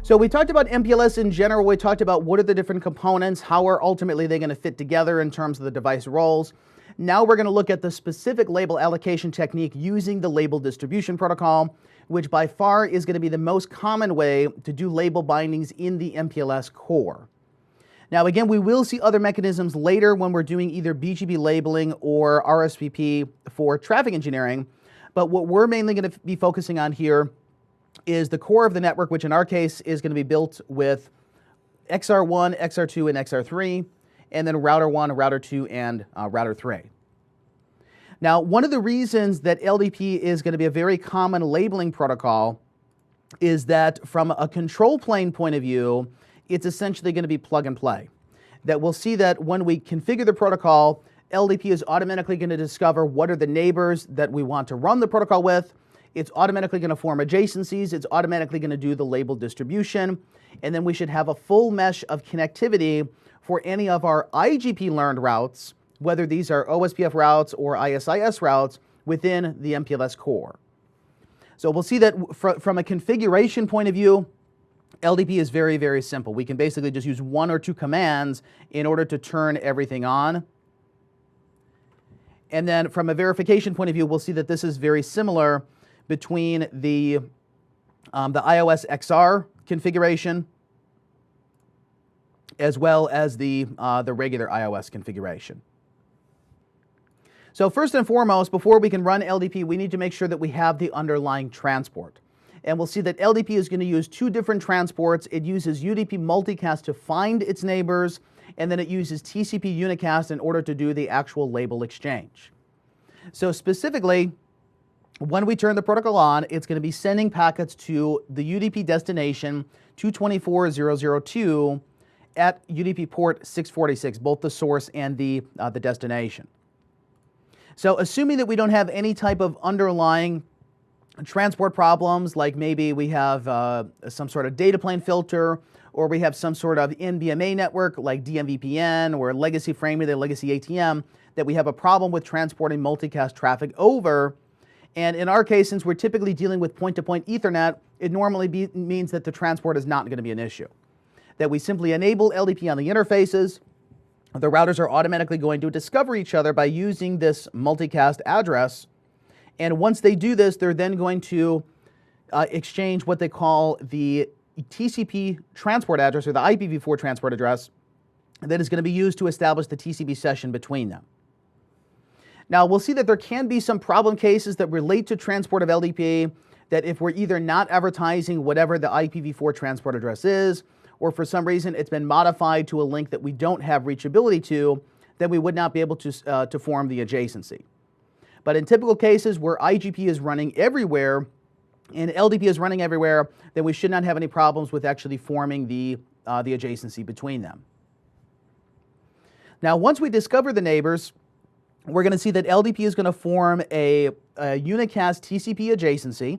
So we talked about MPLS in general. We talked about what are the different components, how are ultimately they going to fit together in terms of the device roles. Now we're going to look at the specific label allocation technique using the label distribution protocol, which by far is going to be the most common way to do label bindings in the MPLS core. Now again, we will see other mechanisms later when we're doing either BGP labeling or RSVP for traffic engineering, but what we're mainly going to be focusing on here is the core of the network, which in our case is going to be built with XR1, XR2, and XR3, and then router 1, router 2, and router 3. Now, one of the reasons that LDP is going to be a very common labeling protocol is that from a control plane point of view, it's essentially going to be plug and play. That we'll see that when we configure the protocol, LDP is automatically going to discover what are the neighbors that we want to run the protocol with. It's automatically going to form adjacencies. It's automatically going to do the label distribution. And then we should have a full mesh of connectivity for any of our IGP learned routes, whether these are OSPF routes or ISIS routes within the MPLS core. So we'll see that from a configuration point of view, LDP is very, very simple. We can basically just use one or two commands in order to turn everything on. And then from a verification point of view, we'll see that this is very similar between the iOS XR configuration as well as the regular iOS configuration. So first and foremost, before we can run LDP, we need to make sure that we have the underlying transport. And we'll see that LDP is going to use two different transports. It uses UDP multicast to find its neighbors, and then it uses TCP unicast in order to do the actual label exchange. So specifically, when we turn the protocol on, it's going to be sending packets to the UDP destination 224.0.0.2 at UDP port 646, both the source and the destination. So assuming that we don't have any type of underlying transport problems, like maybe we have some sort of data plane filter, or we have some sort of NBMA network like DMVPN or legacy framing, the legacy ATM, that we have a problem with transporting multicast traffic over. And in our case, since we're typically dealing with point-to-point Ethernet, it normally means that the transport is not going to be an issue. That we simply enable LDP on the interfaces. The routers are automatically going to discover each other by using this multicast address. And once they do this, they're then going to exchange what they call the TCP transport address, or the IPv4 transport address, that is going to be used to establish the TCP session between them. Now, we'll see that there can be some problem cases that relate to transport of LDP, that if we're either not advertising whatever the IPv4 transport address is, or for some reason it's been modified to a link that we don't have reachability to, then we would not be able to form the adjacency. But in typical cases where IGP is running everywhere and LDP is running everywhere, then we should not have any problems with actually forming the adjacency between them. Now, once we discover the neighbors, we're going to see that LDP is going to form a unicast TCP adjacency.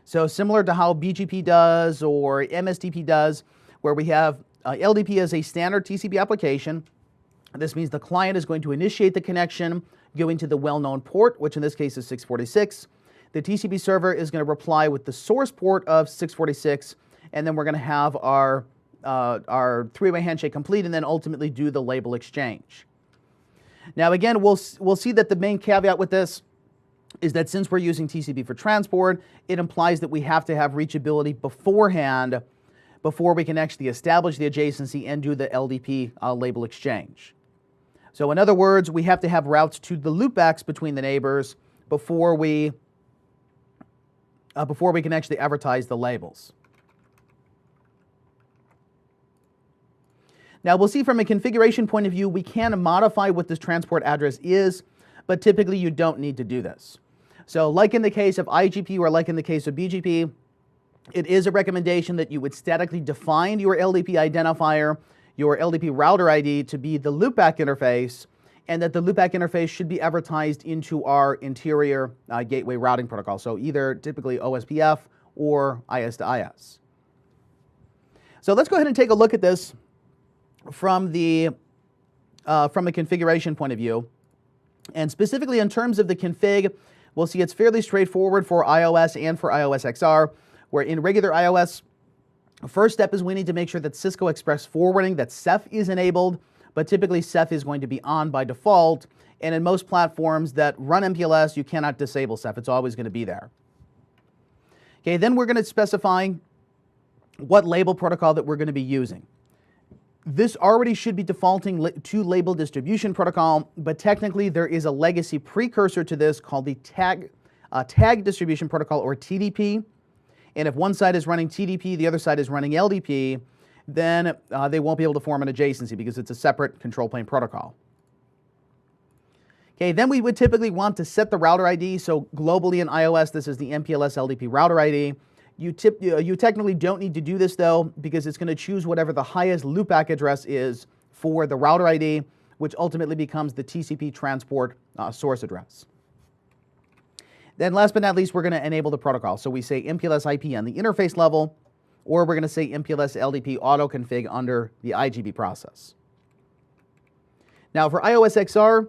So similar to how BGP does or MSTP does, where we have LDP as a standard TCP application. This means the client is going to initiate the connection going to the well-known port, which in this case is 646. The TCP server is going to reply with the source port of 646, and then we're going to have our three-way handshake complete and then ultimately do the label exchange. Now again, we'll see that the main caveat with this is that since we're using TCP for transport, it implies that we have to have reachability beforehand before we can actually establish the adjacency and do the LDP label exchange. So in other words, we have to have routes to the loopbacks between the neighbors before we can actually advertise the labels. Now we'll see from a configuration point of view, we can modify what this transport address is, but typically you don't need to do this. So like in the case of IGP or like in the case of BGP, it is a recommendation that you would statically define your LDP identifier, your LDP router ID, to be the loopback interface, and that the loopback interface should be advertised into our interior gateway routing protocol. So either typically OSPF or IS to IS. So let's go ahead and take a look at this from a configuration point of view. And specifically in terms of the config, we'll see it's fairly straightforward for iOS and for iOS XR, where in regular iOS, first step is we need to make sure that Cisco Express Forwarding, that Ceph is enabled, but typically Ceph is going to be on by default. And in most platforms that run MPLS, you cannot disable Ceph. It's always going to be there. Okay, then we're going to specify what label protocol that we're going to be using. This already should be defaulting to label distribution protocol, but technically there is a legacy precursor to this called the tag distribution protocol, or TDP. And if one side is running TDP, the other side is running LDP, then they won't be able to form an adjacency because it's a separate control plane protocol. Okay, then we would typically want to set the router ID. So globally in iOS, this is the MPLS LDP router ID. You technically don't need to do this though, because it's going to choose whatever the highest loopback address is for the router ID, which ultimately becomes the TCP transport source address. Then last but not least, we're going to enable the protocol. So we say MPLS IP on the interface level, or we're going to say MPLS LDP auto config under the IGB process. Now for iOS XR,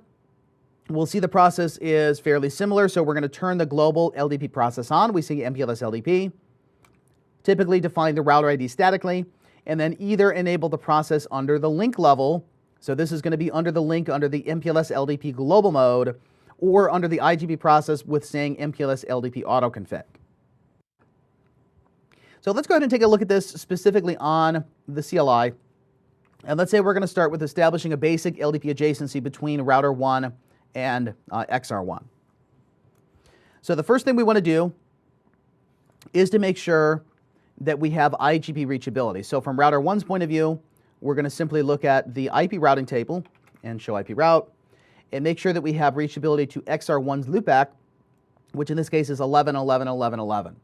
we'll see the process is fairly similar. So we're going to turn the global LDP process on. We see MPLS LDP. Typically define the router ID statically, and then either enable the process under the link level. So this is going to be under the link under the MPLS LDP global mode, or under the IGB process with saying MPLS LDP auto config. So let's go ahead and take a look at this specifically on the CLI. And let's say we're going to start with establishing a basic LDP adjacency between router 1 and XR1. So the first thing we want to do is to make sure that we have IGP reachability. So from router 1's point of view, we're going to simply look at the IP routing table and show IP route and make sure that we have reachability to XR1's loopback, which in this case is 11.11.11.11.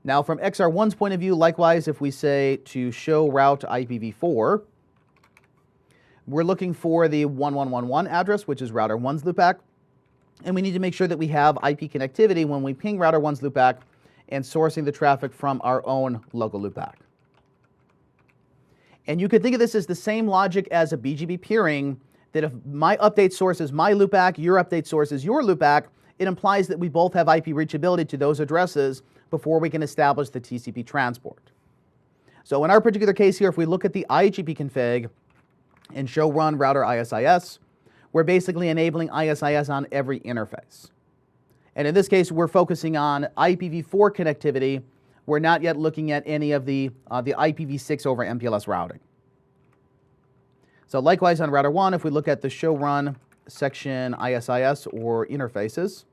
Now from XR1's point of view, likewise, if we say to show route IPv4, we're looking for the 1111 address, which is router 1's loopback, and we need to make sure that we have IP connectivity when we ping router 1's loopback and sourcing the traffic from our own local loopback. And you could think of this as the same logic as a BGP peering, that if my update source is my loopback, your update source is your loopback, it implies that we both have IP reachability to those addresses before we can establish the TCP transport. So in our particular case here, if we look at the IGP config and show run router ISIS, we're basically enabling ISIS on every interface. And in this case, we're focusing on IPv4 connectivity. We're not yet looking at any of the IPv6 over MPLS routing. So likewise on router 1, if we look at the show run section ISIS or interfaces,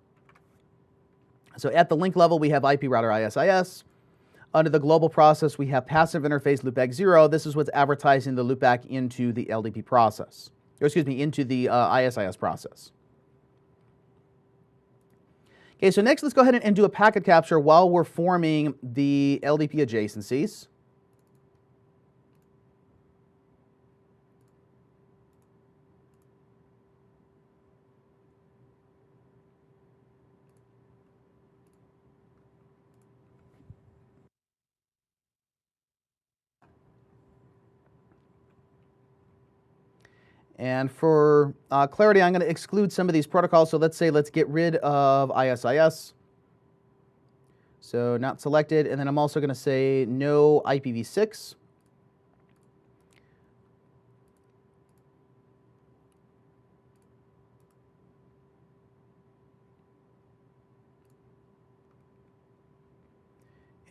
so at the link level, we have IP router ISIS. Under the global process, we have passive interface loopback 0. This is what's advertising the loopback into the LDP process, or excuse me, into the ISIS process. Okay, so next let's go ahead and do a packet capture while we're forming the LDP adjacencies. And for clarity, I'm going to exclude some of these protocols. So let's get rid of ISIS. So not selected. And then I'm also going to say no IPv6.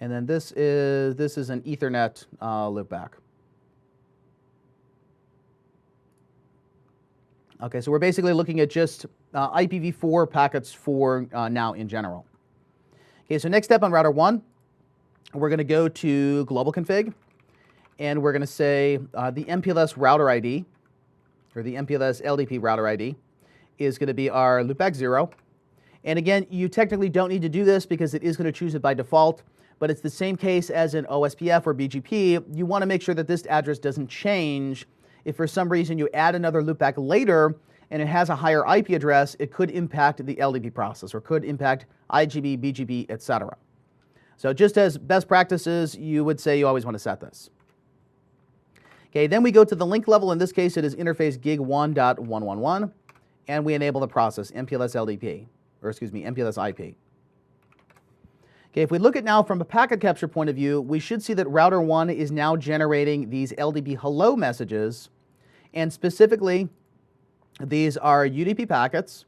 And then this is an Ethernet loopback. Okay, so we're basically looking at just IPv4 packets for now in general. Okay, so next step on router 1, we're going to go to global config, and we're going to say the MPLS router ID, or the MPLS LDP router ID, is going to be our loopback 0. And again, you technically don't need to do this because it is going to choose it by default, but it's the same case as in OSPF or BGP. You want to make sure that this address doesn't change. If for some reason you add another loopback later and it has a higher IP address, it could impact the LDP process or could impact IGB, BGP, etc. So just as best practices, you would say you always want to set this. Okay, then we go to the link level. In this case, it is interface gig 1.111. and we enable the process, MPLS LDP, or excuse me, MPLS IP. Okay, if we look at now from a packet capture point of view, we should see that router 1 is now generating these LDP hello messages, and specifically, these are UDP packets.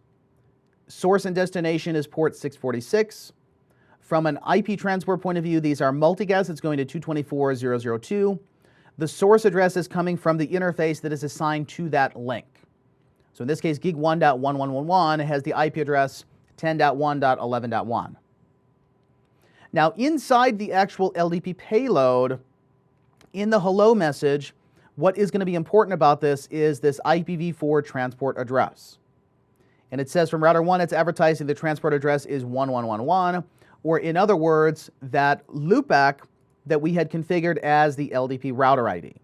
Source and destination is port 646. From an IP transport point of view, these are multicast. It's going to 224.0.0.2. The source address is coming from the interface that is assigned to that link. So in this case, gig 1.1111 has the IP address 10.1.11.1. Now inside the actual LDP payload, in the hello message, what is going to be important about this is this IPv4 transport address. And it says from router 1, it's advertising the transport address is 1111, or in other words, that loopback that we had configured as the LDP router ID.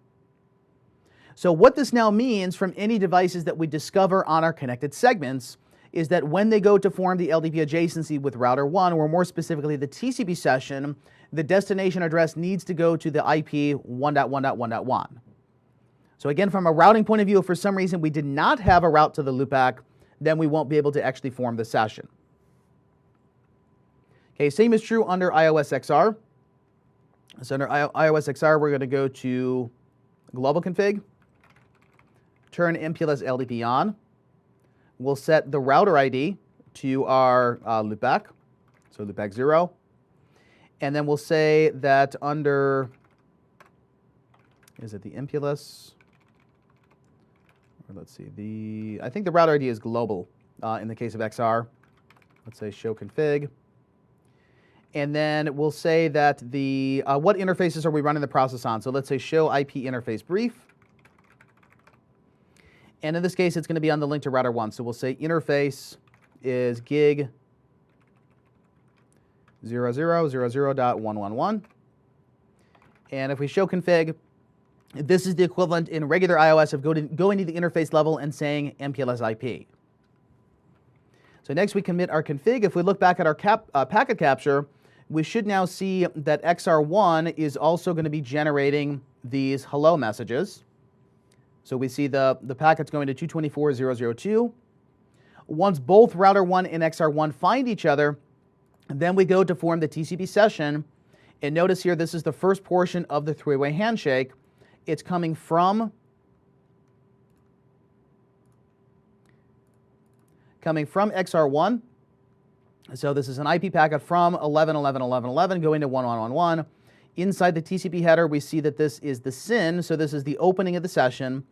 So what this now means from any devices that we discover on our connected segments is that when they go to form the LDP adjacency with router 1, or more specifically the TCP session, the destination address needs to go to the IP 1.1.1.1. So again, from a routing point of view, if for some reason we did not have a route to the loopback, then we won't be able to actually form the session. Okay, same is true under iOS XR. So under iOS XR, we're going to go to global config, turn MPLS LDP on. We'll set the router ID to our loopback, so loopback 0. And then we'll say that under, is it the MPLS? Or let's see, I think the router ID is global in the case of XR. Let's say show config. And then we'll say that the, what interfaces are we running the process on? So let's say show IP interface brief. And in this case, it's going to be on the link to router 1. So we'll say interface is gig 00.00.111. And if we show config, this is the equivalent in regular iOS of going to the interface level and saying MPLS IP. So next we commit our config. If we look back at our packet capture, we should now see that XR1 is also going to be generating these hello messages. So we see the packets going to 224.0.0.2. Once both router 1 and XR1 find each other, then we go to form the TCP session. And notice here, this is the first portion of the three-way handshake. It's coming from XR1. So this is an IP packet from 11.11.11.11 going to 1.1.1.1. Inside the TCP header, we see that this is the SYN, so this is the opening of the session.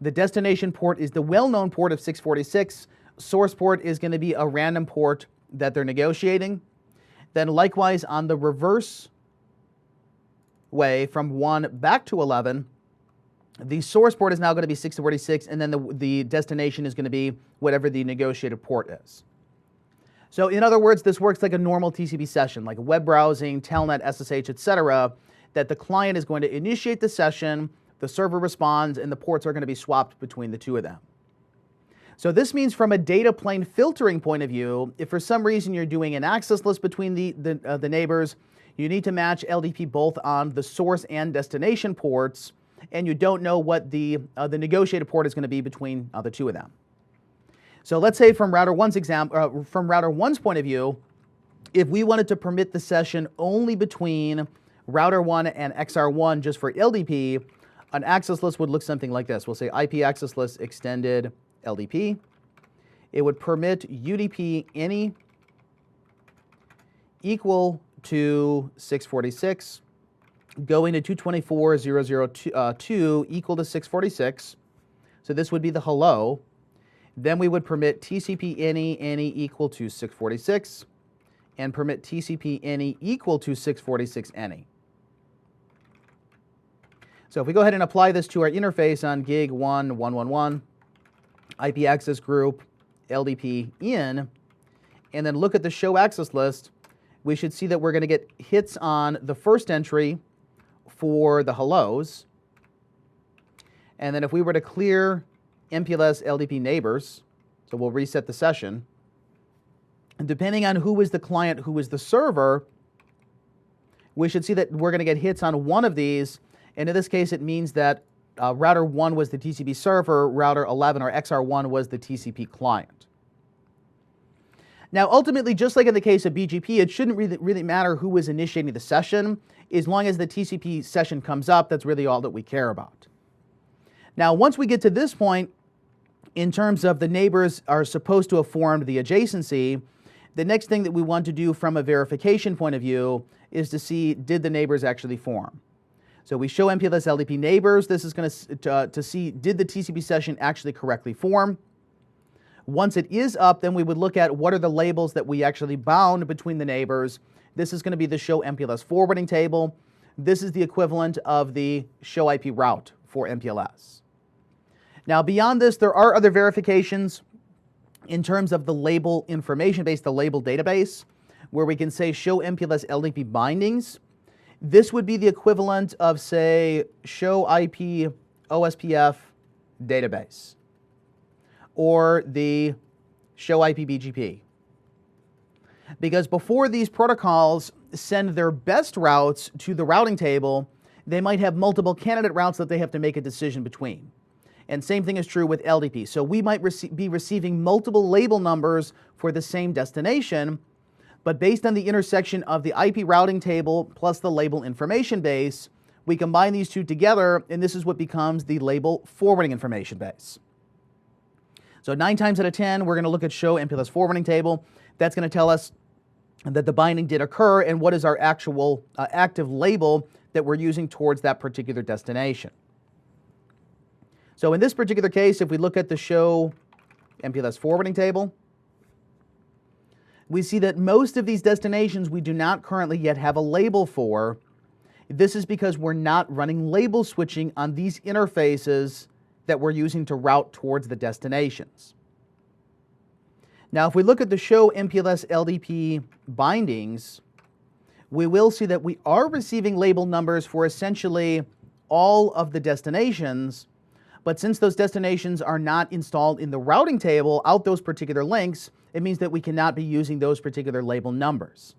The destination port is the well-known port of 646. Source port is going to be a random port that they're negotiating. Then likewise on the reverse way from 1 back to 11, the source port is now going to be 646, and then the destination is going to be whatever the negotiated port is. So in other words, this works like a normal TCP session, like web browsing, telnet, SSH, etc., that the client is going to initiate the session, the server responds, and the ports are going to be swapped between the two of them. So this means from a data plane filtering point of view, if for some reason you're doing an access list between the neighbors, you need to match LDP both on the source and destination ports, and you don't know what the negotiated port is going to be between the two of them. So let's say from router 1's point of view, if we wanted to permit the session only between router 1 and XR1 just for LDP, an access list would look something like this. We'll say IP access list extended LDP. It would permit UDP any equal to 646 going to 224.0.0.2 equal to 646. So this would be the hello. Then we would permit TCP any equal to 646 and permit TCP any equal to 646 any. So if we go ahead and apply this to our interface on gig 1.1.1.1, IP access group, LDP in, and then look at the show access list, we should see that we're going to get hits on the first entry for the hellos. And then if we were to clear MPLS LDP neighbors, so we'll reset the session, and depending on who is the client, who is the server, we should see that we're going to get hits on one of these, and in this case it means that router 1 was the TCP server, router 11 or XR1 was the TCP client. Now, ultimately, just like in the case of BGP, it shouldn't really matter who is initiating the session. As long as the TCP session comes up, that's really all that we care about. Now, once we get to this point, in terms of the neighbors are supposed to have formed the adjacency, the next thing that we want to do from a verification point of view is to see, did the neighbors actually form? So we show MPLS LDP neighbors. This is going to see, did the TCP session actually correctly form? Once it is up, then we would look at what are the labels that we actually bound between the neighbors. This is going to be the show MPLS forwarding table. This is the equivalent of the show IP route for MPLS. Now, beyond this, there are other verifications in terms of the label information base, the label database, where we can say show MPLS LDP bindings. This would be the equivalent of, say, show IP OSPF database or the show IP BGP. Because before these protocols send their best routes to the routing table, they might have multiple candidate routes that they have to make a decision between. And same thing is true with LDP. So we might be receiving multiple label numbers for the same destination, but based on the intersection of the IP routing table plus the label information base, we combine these two together, and this is what becomes the label forwarding information base. So 9 times out of 10, we're going to look at show MPLS forwarding table. That's going to tell us that the binding did occur and what is our actual active label that we're using towards that particular destination. So in this particular case, if we look at the show MPLS forwarding table, we see that most of these destinations we do not currently yet have a label for. This is because we're not running label switching on these interfaces that we're using to route towards the destinations. Now, if we look at the show MPLS LDP bindings, we will see that we are receiving label numbers for essentially all of the destinations, but since those destinations are not installed in the routing table out those particular links, it means that we cannot be using those particular label numbers.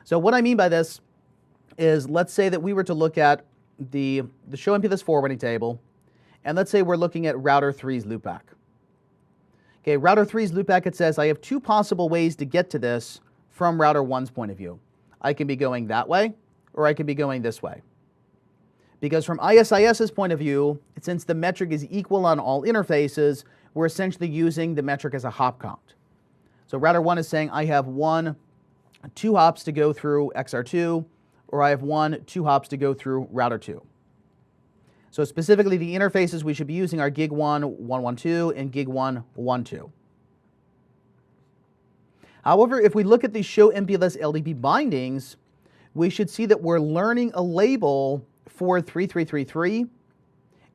So what I mean by this is, let's say that we were to look at the show MPLS forwarding table, and let's say we're looking at router 3's loopback. Okay, router 3's loopback, it says I have 2 possible ways to get to this from router 1's point of view. I can be going that way, or I can be going this way. Because from ISIS's point of view, since the metric is equal on all interfaces, we're essentially using the metric as a hop count. So router 1 is saying I have 2 hops to go through XR2, or I have 2 hops to go through router 2. So specifically, the interfaces we should be using are gig 1, 112, and gig 1, 12. However, if we look at the show MPLS LDP bindings, we should see that we're learning a label for 3333,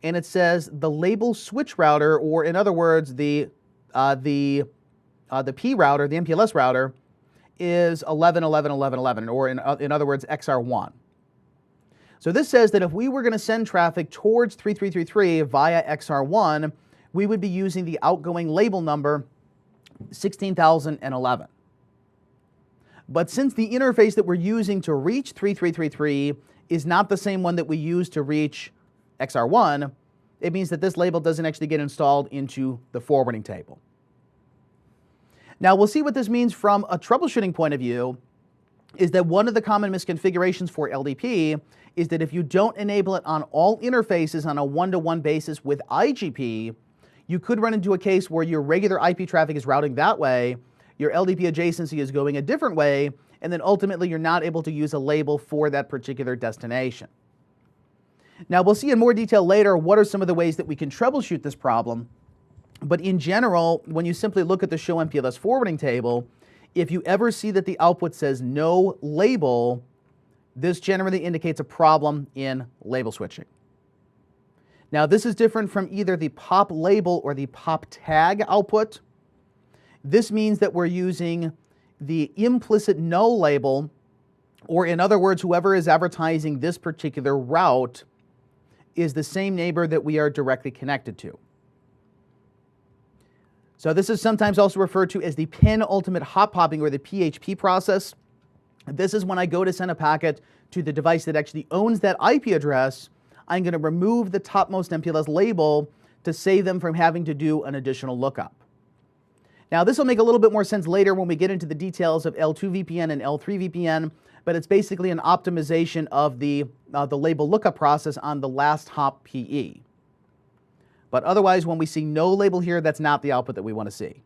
and it says the label switch router, or in other words, the P router, the MPLS router, is 11.11.11.11, or in other words, XR1. So this says that if we were going to send traffic towards 3333 via XR1, we would be using the outgoing label number 16,011. But since the interface that we're using to reach 3333 is not the same one that we use to reach XR1, it means that this label doesn't actually get installed into the forwarding table. Now we'll see what this means from a troubleshooting point of view, is that one of the common misconfigurations for LDP is that if you don't enable it on all interfaces on a one-to-one basis with IGP, you could run into a case where your regular IP traffic is routing that way, your LDP adjacency is going a different way, and then ultimately you're not able to use a label for that particular destination. Now we'll see in more detail later what are some of the ways that we can troubleshoot this problem, but in general, when you simply look at the show MPLS forwarding table, if you ever see that the output says no label, this generally indicates a problem in label switching. Now this is different from either the pop label or the pop tag output. This means that we're using the implicit null label, or in other words, whoever is advertising this particular route is the same neighbor that we are directly connected to. So this is sometimes also referred to as the penultimate hop popping, or the PHP process. This is when I go to send a packet to the device that actually owns that IP address. I'm going to remove the topmost MPLS label to save them from having to do an additional lookup. Now, this will make a little bit more sense later when we get into the details of L2 VPN and L3 VPN, but it's basically an optimization of the label lookup process on the last hop PE. But otherwise, when we see no label here, that's not the output that we want to see.